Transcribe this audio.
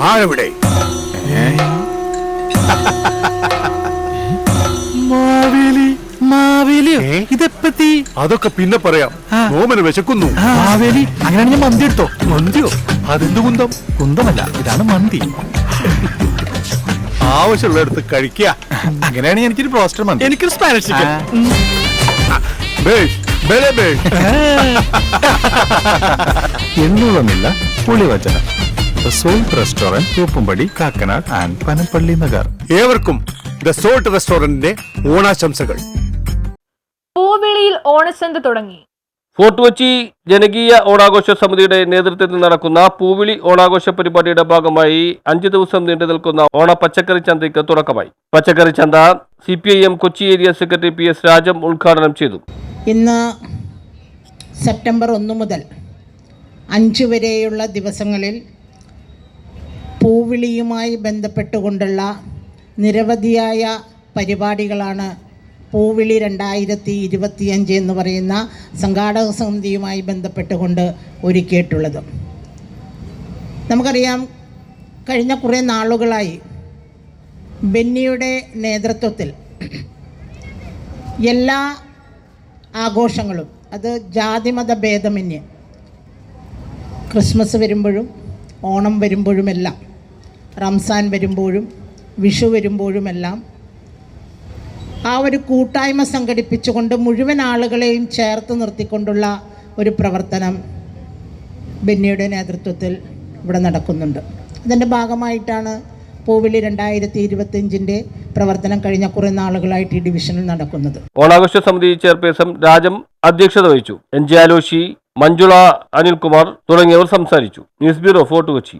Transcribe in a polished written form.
ആരെവിടെ? ഇതെപ്പത്തി? അതൊക്കെ പിന്നെ പറയാം. ഓമന വിശക്കുന്നു. മാവേലി, അങ്ങനെയാണെങ്കിൽ മന്തി എടുത്തോ. മന്തിയോ? അതെന്ത് കുന്തം? കുന്തമല്ല, ഇതാണ് മന്തി. ആവശ്യമുള്ളടുത്ത് കഴിക്കുക. അങ്ങനെയാണെങ്കിൽ എനിക്കൊരു ബ്രോസ്റ്റർ മന്തി. എനിക്കൊരു സ്പാനിഷ് ചിക്കൻ. എണ്ണൂളമില്ല പുളിവചനം. Salt restaurant, Thoppumpady, Kakkanad and Panampilly Nagar. ഏവർക്കും ദ സോൾട്ട് റെസ്റ്റോറന്റിന്റെ ഓണാശംസകൾ. പൂവിളിയിൽ ഓണച്ചന്ത തുടങ്ങി. ഫോർട്ട് കൊച്ചി ജനകീയ ഓണാഘോഷ സമിതിയുടെ നേതൃത്വത്തിൽ നടക്കുന്ന പൂവിളി ഓണാഘോഷ പരിപാടിയുടെ ഭാഗമായി 5 ദിവസം നീണ്ടു നിൽക്കുന്ന ഓണ പച്ചക്കറി ചന്തയ്ക്ക് തുടക്കമായി. പച്ചക്കറി ചന്ത CPIM Kochi area secretary PS Rajam ഉദ്ഘാടനം ചെയ്തു. ഇന്ന് സെപ്റ്റംബർ 1 മുതൽ 5 വരെയുള്ള ദിവസങ്ങളിൽ പൂവിളിയുമായി ബന്ധപ്പെട്ടുകൊണ്ടുള്ള നിരവധിയായ പരിപാടികളാണ് പൂവിളി 2025 എന്ന് പറയുന്ന സംഘാടക സമിതിയുമായി ബന്ധപ്പെട്ടുകൊണ്ട് ഒരുക്കിയിട്ടുള്ളത്. നമുക്കറിയാം, കഴിഞ്ഞ കുറേ നാളുകളായി ബെന്നിയുടെ നേതൃത്വത്തിൽ എല്ലാ ആഘോഷങ്ങളും, അത് ജാതിമത ഭേദമന്യേ, ക്രിസ്മസ് വരുമ്പോഴും ഓണം വരുമ്പോഴുമെല്ലാം, റംസാൻ വരുമ്പോഴും വിഷു വരുമ്പോഴുമെല്ലാം ആ ഒരു കൂട്ടായ്മ സംഘടിപ്പിച്ചുകൊണ്ട് മുഴുവൻ ആളുകളെയും ചേർത്ത് നിർത്തിക്കൊണ്ടുള്ള ഒരു പ്രവർത്തനം ബെന്നിയുടെ നേതൃത്വത്തിൽ ഇവിടെ നടക്കുന്നുണ്ട്. അതിൻ്റെ ഭാഗമായിട്ടാണ് പൂവിളി 2025 പ്രവർത്തനം കഴിഞ്ഞ കുറേ നാളുകളായിട്ട് ഈ ഡിവിഷനിൽ നടക്കുന്നത്. ഓണാഘോഷ സമിതി ചെയർപേഴ്സൺ രാജം അധ്യക്ഷത വഹിച്ചു. NJ ആലോഷി, മഞ്ജുള, അനിൽകുമാർ തുടങ്ങിയവർ സംസാരിച്ചു. News bureau, fort Kochi.